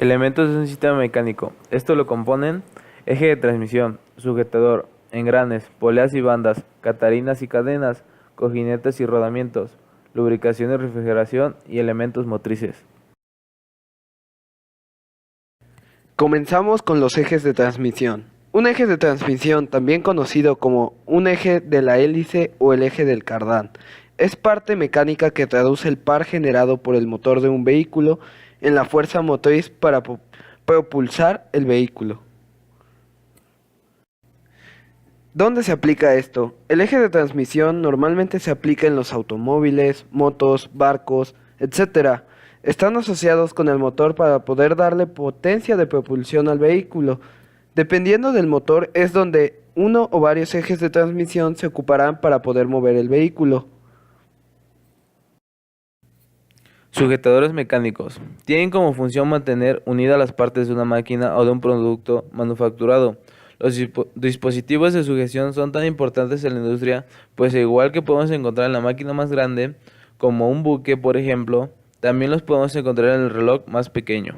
Elementos de un sistema mecánico. Esto lo componen eje de transmisión, sujetador, engranes, poleas y bandas, catalinas y cadenas, cojinetes y rodamientos, lubricación y refrigeración y elementos motrices. Comenzamos con los ejes de transmisión. Un eje de transmisión, también conocido como un eje de la hélice o el eje del cardán, es parte mecánica que traduce el par generado por el motor de un vehículo en la fuerza motriz para propulsar el vehículo. ¿Dónde se aplica esto? El eje de transmisión normalmente se aplica en los automóviles, motos, barcos, etc. Están asociados con el motor para poder darle potencia de propulsión al vehículo. Dependiendo del motor es donde uno o varios ejes de transmisión se ocuparán para poder mover el vehículo. Sujetadores mecánicos. Tienen como función mantener unidas las partes de una máquina o de un producto manufacturado. Los dispositivos de sujeción son tan importantes en la industria, pues igual que podemos encontrar en la máquina más grande, como un buque, por ejemplo, también los podemos encontrar en el reloj más pequeño.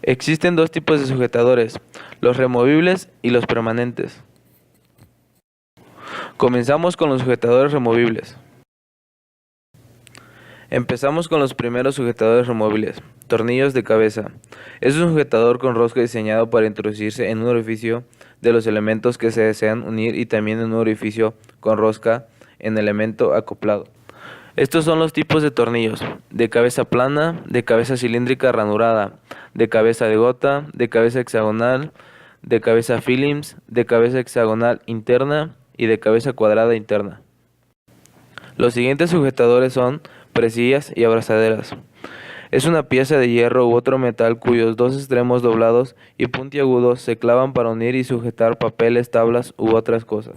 Existen dos tipos de sujetadores, los removibles y los permanentes. Comenzamos con los sujetadores removibles. Empezamos con los primeros sujetadores removibles, tornillos de cabeza. Es un sujetador con rosca diseñado para introducirse en un orificio de los elementos que se desean unir y también en un orificio con rosca en elemento acoplado. Estos son los tipos de tornillos: de cabeza plana, de cabeza cilíndrica ranurada, de cabeza de gota, de cabeza hexagonal, de cabeza Phillips, de cabeza hexagonal interna y de cabeza cuadrada interna. Los siguientes sujetadores son presillas y abrazaderas. Es una pieza de hierro u otro metal cuyos dos extremos doblados y puntiagudos se clavan para unir y sujetar papeles, tablas u otras cosas.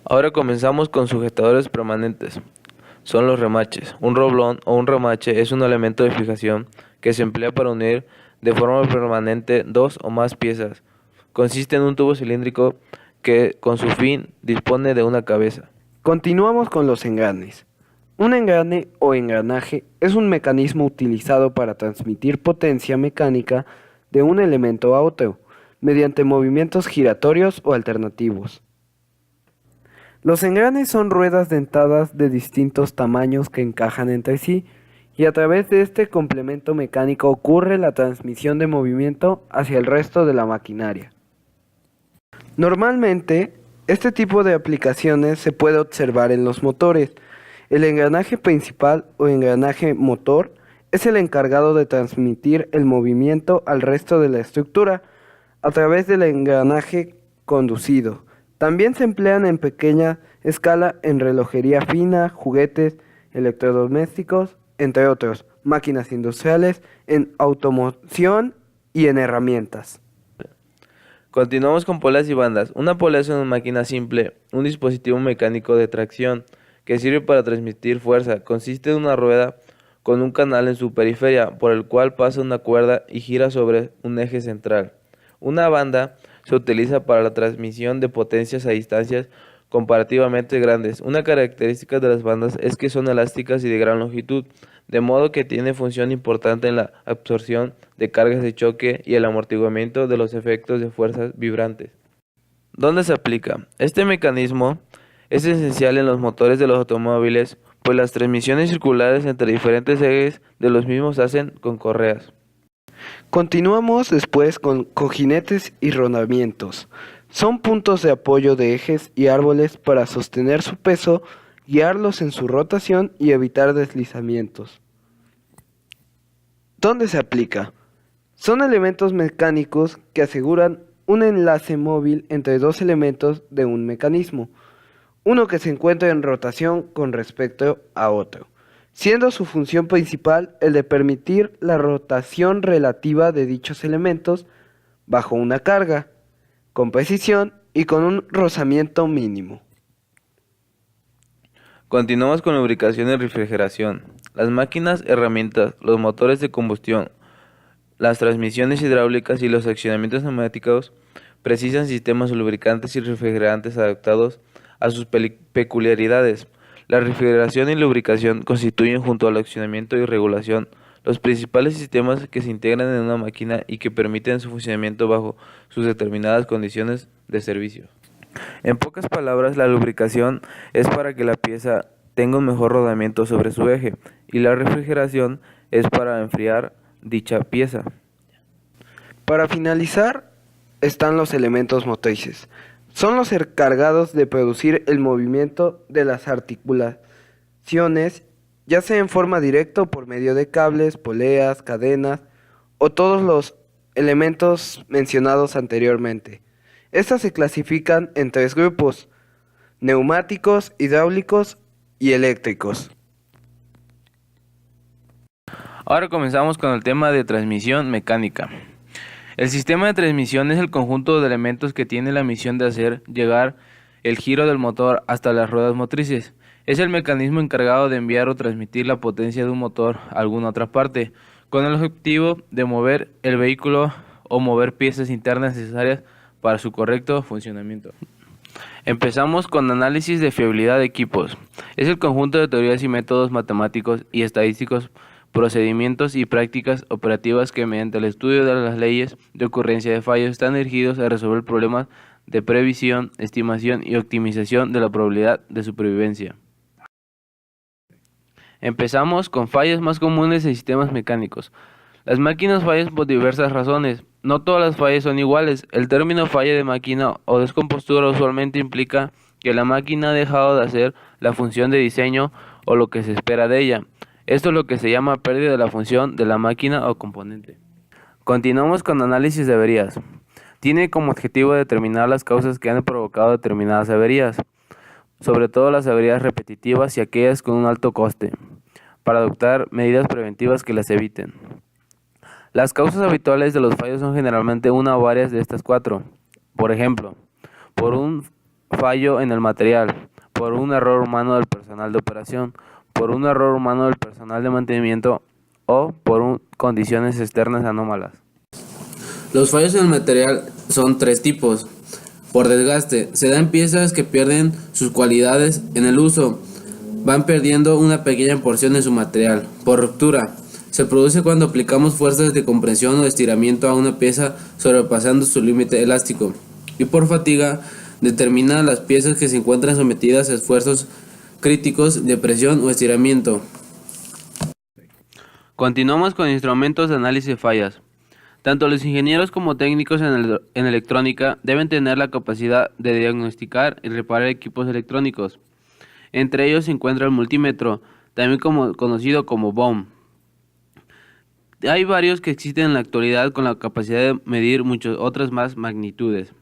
Ahora comenzamos con sujetadores permanentes. Son los remaches. Un roblón o un remache es un elemento de fijación que se emplea para unir de forma permanente dos o más piezas. Consiste en un tubo cilíndrico que, con su fin, dispone de una cabeza. Continuamos con los engranes. Un engrane o engranaje es un mecanismo utilizado para transmitir potencia mecánica de un elemento a otro, mediante movimientos giratorios o alternativos. Los engranes son ruedas dentadas de distintos tamaños que encajan entre sí, y a través de este complemento mecánico ocurre la transmisión de movimiento hacia el resto de la maquinaria. Normalmente, este tipo de aplicaciones se puede observar en los motores. El engranaje principal o engranaje motor es el encargado de transmitir el movimiento al resto de la estructura a través del engranaje conducido. También se emplean en pequeña escala en relojería fina, juguetes, electrodomésticos, entre otros, máquinas industriales, en automoción y en herramientas. Continuamos con poleas y bandas. Una polea es una máquina simple, un dispositivo mecánico de tracción que sirve para transmitir fuerza. Consiste en una rueda con un canal en su periferia por el cual pasa una cuerda y gira sobre un eje central. Una banda se utiliza para la transmisión de potencias a distancias comparativamente grandes. Una característica de las bandas es que son elásticas y de gran longitud, de modo que tiene función importante en la absorción de cargas de choque y el amortiguamiento de los efectos de fuerzas vibrantes. ¿Dónde se aplica? Este mecanismo es esencial en los motores de los automóviles, pues las transmisiones circulares entre diferentes ejes de los mismos se hacen con correas. Continuamos después con cojinetes y rodamientos. Son puntos de apoyo de ejes y árboles para sostener su peso, guiarlos en su rotación y evitar deslizamientos. ¿Dónde se aplica? Son elementos mecánicos que aseguran un enlace móvil entre dos elementos de un mecanismo, uno que se encuentra en rotación con respecto a otro, siendo su función principal el de permitir la rotación relativa de dichos elementos bajo una carga, con precisión y con un rozamiento mínimo. Continuamos con lubricación y refrigeración. Las máquinas, herramientas, los motores de combustión, las transmisiones hidráulicas y los accionamientos neumáticos precisan sistemas lubricantes y refrigerantes adaptados a sus peculiaridades. La refrigeración y lubricación constituyen, junto al accionamiento y regulación, los principales sistemas que se integran en una máquina y que permiten su funcionamiento bajo sus determinadas condiciones de servicio. En pocas palabras, la lubricación es para que la pieza tenga un mejor rodamiento sobre su eje y la refrigeración es para enfriar dicha pieza. Para finalizar, están los elementos motrices. Son los encargados de producir el movimiento de las articulaciones, ya sea en forma directa o por medio de cables, poleas, cadenas o todos los elementos mencionados anteriormente. Estas se clasifican en 3 grupos: neumáticos, hidráulicos y eléctricos. Ahora comenzamos con el tema de transmisión mecánica. El sistema de transmisión es el conjunto de elementos que tiene la misión de hacer llegar el giro del motor hasta las ruedas motrices. Es el mecanismo encargado de enviar o transmitir la potencia de un motor a alguna otra parte, con el objetivo de mover el vehículo o mover piezas internas necesarias para su correcto funcionamiento. Empezamos con análisis de fiabilidad de equipos. Es el conjunto de teorías y métodos matemáticos y estadísticos, procedimientos y prácticas operativas que mediante el estudio de las leyes de ocurrencia de fallos están dirigidos a resolver problemas de previsión, estimación y optimización de la probabilidad de supervivencia. Empezamos con fallas más comunes en sistemas mecánicos. Las máquinas fallan por diversas razones. No todas las fallas son iguales. El término falla de máquina o descompostura usualmente implica que la máquina ha dejado de hacer la función de diseño o lo que se espera de ella. Esto es lo que se llama pérdida de la función de la máquina o componente. Continuamos con análisis de averías. Tiene como objetivo determinar las causas que han provocado determinadas averías, sobre todo las averías repetitivas y aquellas con un alto coste, para adoptar medidas preventivas que las eviten. Las causas habituales de los fallos son generalmente una o varias de estas 4. Por ejemplo, por un fallo en el material, por un error humano del personal de operación, por un error humano del personal de mantenimiento o por condiciones externas anómalas. Los fallos en el material son 3 tipos. Por desgaste, se dan piezas que pierden sus cualidades en el uso, van perdiendo una pequeña porción de su material. Por ruptura, se produce cuando aplicamos fuerzas de compresión o estiramiento a una pieza sobrepasando su límite elástico. Y por fatiga, determina las piezas que se encuentran sometidas a esfuerzos críticos de presión o estiramiento. Continuamos con instrumentos de análisis de fallas. Tanto los ingenieros como técnicos en electrónica deben tener la capacidad de diagnosticar y reparar equipos electrónicos. Entre ellos se encuentra el multímetro, también conocido como BOM. Hay varios que existen en la actualidad con la capacidad de medir muchas otras más magnitudes.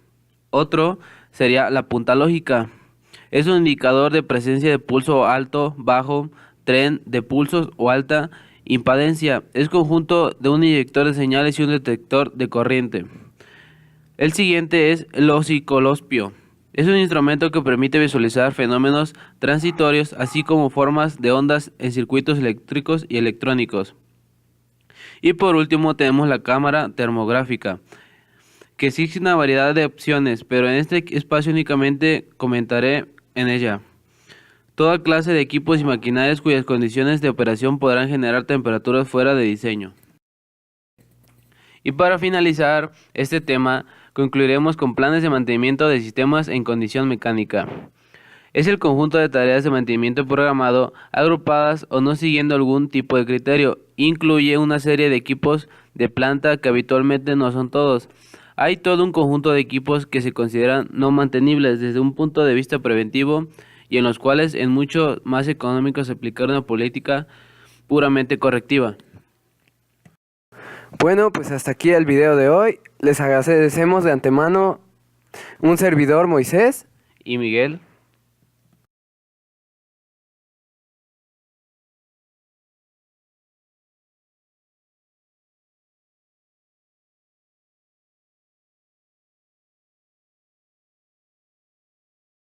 Otro sería la punta lógica. Es un indicador de presencia de pulso alto, bajo, tren de pulsos o alta impedancia. Es conjunto de un inyector de señales y un detector de corriente. El siguiente es el osciloscopio. Es un instrumento que permite visualizar fenómenos transitorios, así como formas de ondas en circuitos eléctricos y electrónicos. Y por último tenemos la cámara termográfica, que existe una variedad de opciones, pero en este espacio únicamente comentaré en ella. Toda clase de equipos y maquinarias cuyas condiciones de operación podrán generar temperaturas fuera de diseño. Y para finalizar este tema, concluiremos con planes de mantenimiento de sistemas en condición mecánica. Es el conjunto de tareas de mantenimiento programado, agrupadas o no siguiendo algún tipo de criterio. Incluye una serie de equipos de planta que habitualmente no son todos. Hay todo un conjunto de equipos que se consideran no mantenibles desde un punto de vista preventivo y en los cuales es mucho más económico aplicar una política puramente correctiva. Bueno, pues hasta aquí el video de hoy. Les agradecemos de antemano un servidor, Moisés Y Miguel.